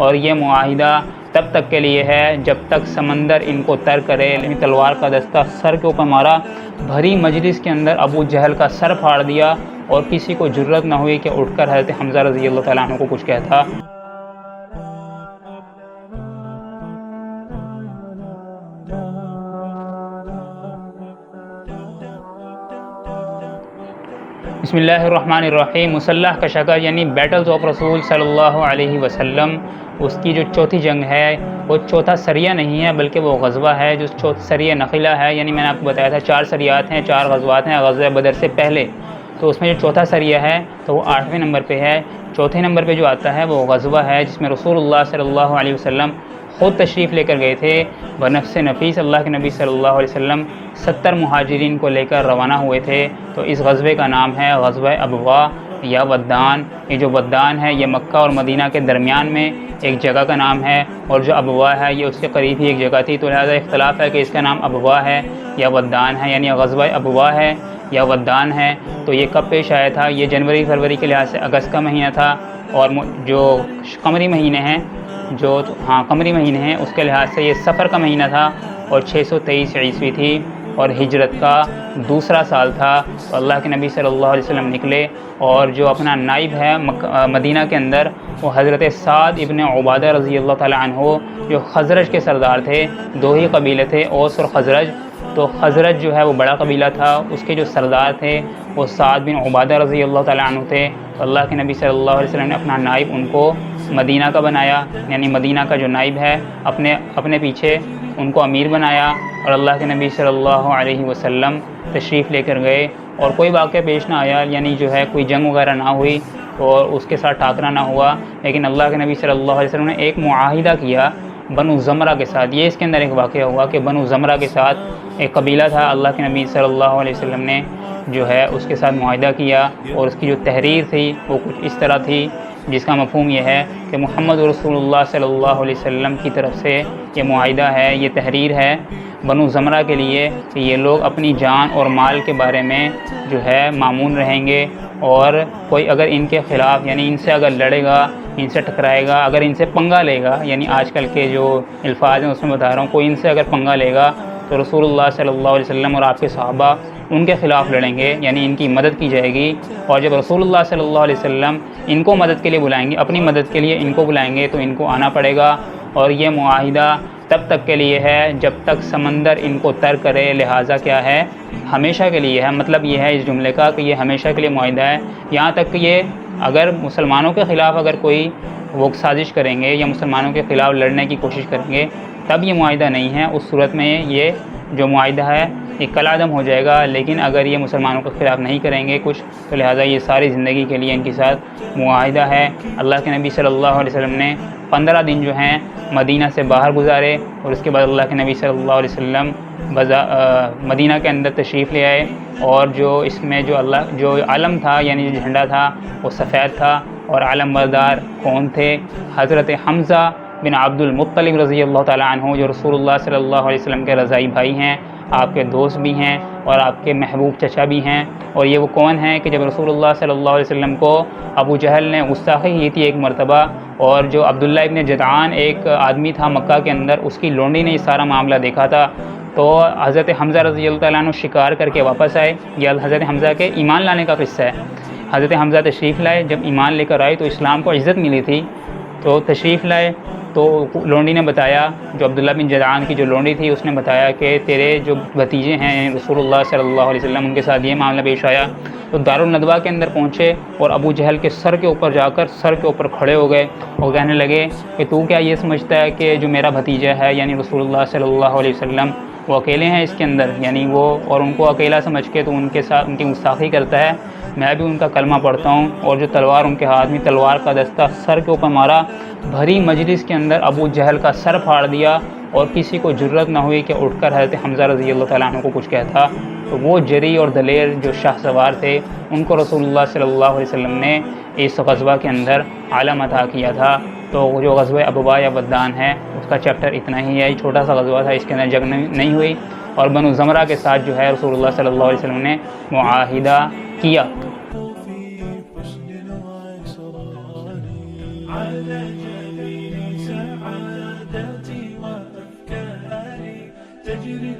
اور یہ معاہدہ تب تک کے لیے ہے جب تک سمندر ان کو تر کرے۔ تلوار کا دستہ سر کے اوپر مارا، بھری مجلس کے اندر ابو جہل کا سر پھاڑ دیا، اور کسی کو جرت نہ ہوئی کہ اٹھ کر حضرت حمزہ رضی اللہ تعالیٰ عنہ کو کچھ کہتا۔ بسم اللہ الرحمن الرحیم۔ مسلح کا شکل یعنی بیٹلز آف رسول صلی اللہ علیہ وسلم، اس کی جو چوتھی جنگ ہے وہ چوتھا سریہ نہیں ہے بلکہ وہ غزوہ ہے جو سریہ نخلہ ہے، یعنی میں نے آپ کو بتایا تھا 4 سریات ہیں، 4 غزوات ہیں غزوہ بدر سے پہلے، تو اس میں جو چوتھا سریہ ہے تو وہ 8ویں نمبر پہ ہے۔ چوتھے نمبر پہ جو آتا ہے وہ غزوہ ہے جس میں رسول اللہ صلی اللہ علیہ وسلم خود تشریف لے کر گئے تھے بنفس نفیس۔ اللہ کے نبی صلی اللہ علیہ وسلم 70 مہاجرین کو لے کر روانہ ہوئے تھے، تو اس غزوے کا نام ہے غزوہ ابواء یا ودان۔ یہ جو ودان ہے یہ مکہ اور مدینہ کے درمیان میں ایک جگہ کا نام ہے، اور جو ابواء ہے یہ اس کے قریب ہی ایک جگہ تھی، تو لہٰذا اختلاف ہے کہ اس کا نام ابواء ہے یا ودان ہے، یعنی غزوہ ابواء ہے یا ودان ہے۔ تو یہ کب پیش آیا تھا؟ یہ جنوری فروری کے لحاظ سے اگست کا مہینہ تھا، اور جو قمری مہینے ہیں قمری مہینے ہیں اس کے لحاظ سے یہ صفر کا مہینہ تھا، اور 623 عیسوی تھی، اور ہجرت کا دوسرا سال تھا۔ تو اللہ کے نبی صلی اللہ علیہ وسلم نکلے، اور جو اپنا نائب ہے مدینہ کے اندر وہ حضرت سعد ابن عبادہ رضی اللہ تعالیٰ عنہ، جو خزرج کے سردار تھے، 2 ہی قبیلے تھے اوس اور خزرج، تو خزرج جو ہے وہ بڑا قبیلہ تھا، اس کے جو سردار تھے وہ سعد بن عبادہ رضی اللہ تعالیٰ عنہ تھے۔ تو اللہ کے نبی صلی اللہ علیہ وسلم نے اپنا نائب ان کو مدینہ کا بنایا، یعنی مدینہ کا جو نائب ہے اپنے پیچھے ان کو امیر بنایا، اور اللہ کے نبی صلی اللہ علیہ وسلم تشریف لے کر گئے، اور کوئی واقعہ پیش نہ آیا، یعنی جو ہے کوئی جنگ وغیرہ نہ ہوئی اور اس کے ساتھ ٹاکرا نہ ہوا، لیکن اللہ کے نبی صلی اللہ علیہ وسلم نے ایک معاہدہ کیا بنو زمرہ کے ساتھ۔ یہ اس کے اندر ایک واقعہ ہوا کہ بنو زمرہ کے ساتھ ایک قبیلہ تھا، اللہ کے نبی صلی اللہ علیہ وسلم نے جو ہے اس کے ساتھ معاہدہ کیا، اور اس کی جو تحریر تھی وہ کچھ اس طرح تھی جس کا مفہوم یہ ہے کہ محمد رسول اللہ صلی اللہ علیہ وسلم کی طرف سے یہ معاہدہ ہے، یہ تحریر ہے بنو زمرہ کے لیے کہ یہ لوگ اپنی جان اور مال کے بارے میں جو ہے مامون رہیں گے، اور کوئی اگر ان کے خلاف یعنی ان سے اگر لڑے گا، ان سے ٹکرائے گا، اگر ان سے پنگا لے گا، یعنی آج کل کے جو الفاظ ہیں اس میں بتا رہا ہوں، کوئی ان سے اگر پنگا لے گا تو رسول اللہ صلی اللہ علیہ وسلم اور آپ کے صحابہ ان کے خلاف لڑیں گے، یعنی ان کی مدد کی جائے گی، اور جب رسول اللہ صلی اللہ علیہ وسلم ان کو مدد کے لیے بلائیں گے، اپنی مدد کے لیے ان کو بلائیں گے تو ان کو آنا پڑے گا، اور یہ معاہدہ تب تک کے لیے ہے جب تک سمندر ان کو تر کرے، لہٰذا کیا ہے ہمیشہ کے لیے ہے۔ مطلب یہ ہے اس جملے کا کہ یہ ہمیشہ کے لیے معاہدہ ہے، یہاں تک کہ یہ اگر مسلمانوں کے خلاف اگر کوئی وہ سازش کریں گے یا مسلمانوں کے خلاف لڑنے کی کوشش کریں گے تب یہ معاہدہ نہیں ہے، اس صورت میں یہ جو معاہدہ ہے یہ کالعدم ہو جائے گا، لیکن اگر یہ مسلمانوں کے خلاف نہیں کریں گے کچھ تو لہٰذا یہ ساری زندگی کے لیے ان کے ساتھ معاہدہ ہے۔ اللہ کے نبی صلی اللہ علیہ وسلم نے 15 دن جو ہیں مدینہ سے باہر گزارے، اور اس کے بعد اللہ کے نبی صلی اللہ علیہ وسلم مدینہ کے اندر تشریف لے آئے، اور جو اس میں جو علم تھا یعنی جو جھنڈا تھا وہ سفید تھا، اور علم بردار کون تھے؟ حضرت حمزہ بن عبد المطلب رضی اللہ تعالیٰ عنہ، جو رسول اللہ صلی اللہ علیہ وسلم کے رضائی بھائی ہیں، آپ کے دوست بھی ہیں اور آپ کے محبوب چچا بھی ہیں۔ اور یہ وہ کون ہیں کہ جب رسول اللہ صلی اللہ علیہ وسلم کو ابو جہل نے گستاخی کی تھی ایک مرتبہ، اور جو عبداللہ ابن جدعان ایک آدمی تھا مکہ کے اندر، اس کی لونڈی نے یہ سارا معاملہ دیکھا تھا، تو حضرت حمزہ رضی اللہ تعالیٰ عنہ شکار کر کے واپس آئے۔ یہ حضرت حمزہ کے ایمان لانے کا قصہ ہے۔ حضرت حمزہ تشریف لائے، جب ایمان لے کر آئے تو اسلام کو عزت ملی تھی، تو تشریف لائے تو لونڈی نے بتایا، جو عبداللہ بن جدعان کی جو لونڈی تھی اس نے بتایا کہ تیرے جو بھتیجے ہیں رسول اللہ صلی اللہ علیہ وسلم ان کے ساتھ یہ معاملہ پیش آیا۔ تو دارالندوہ کے اندر پہنچے اور ابو جہل کے سر کے اوپر جا کر سر کے اوپر کھڑے ہو گئے اور کہنے لگے کہ تو کیا یہ سمجھتا ہے کہ جو میرا بھتیجا ہے یعنی رسول اللہ صلی اللہ علیہ وسلم وہ اکیلے ہیں اس کے اندر، یعنی وہ اور ان کو اکیلا سمجھ کے تو ان کے ساتھ ان کی گستاخی کرتا ہے، میں بھی ان کا کلمہ پڑھتا ہوں۔ اور جو تلوار ان کے ہاتھ میں، تلوار کا دستہ سر کے اوپر مارا، بھری مجلس کے اندر ابو جہل کا سر پھاڑ دیا، اور کسی کو جرت نہ ہوئی کہ اٹھ کر حضرت حمزہ رضی اللہ تعالیٰ عنہ کو کچھ کہتا۔ تو وہ جری اور دلیر جو شاہ سوار تھے ان کو رسول اللہ صلی اللہ علیہ وسلم نے اس غزوہ کے اندر علم عطا کیا تھا۔ تو جو غزوہ ابواء یا ودان ہے اس کا چیپٹر اتنا ہی ہے، چھوٹا سا غزوہ تھا، اس کے اندر جنگ نہیں ہوئی، اور بنو زمرہ کے ساتھ جو ہے رسول اللہ صلی اللہ علیہ وسلم نے معاہدہ کیا۔ على جبين تجري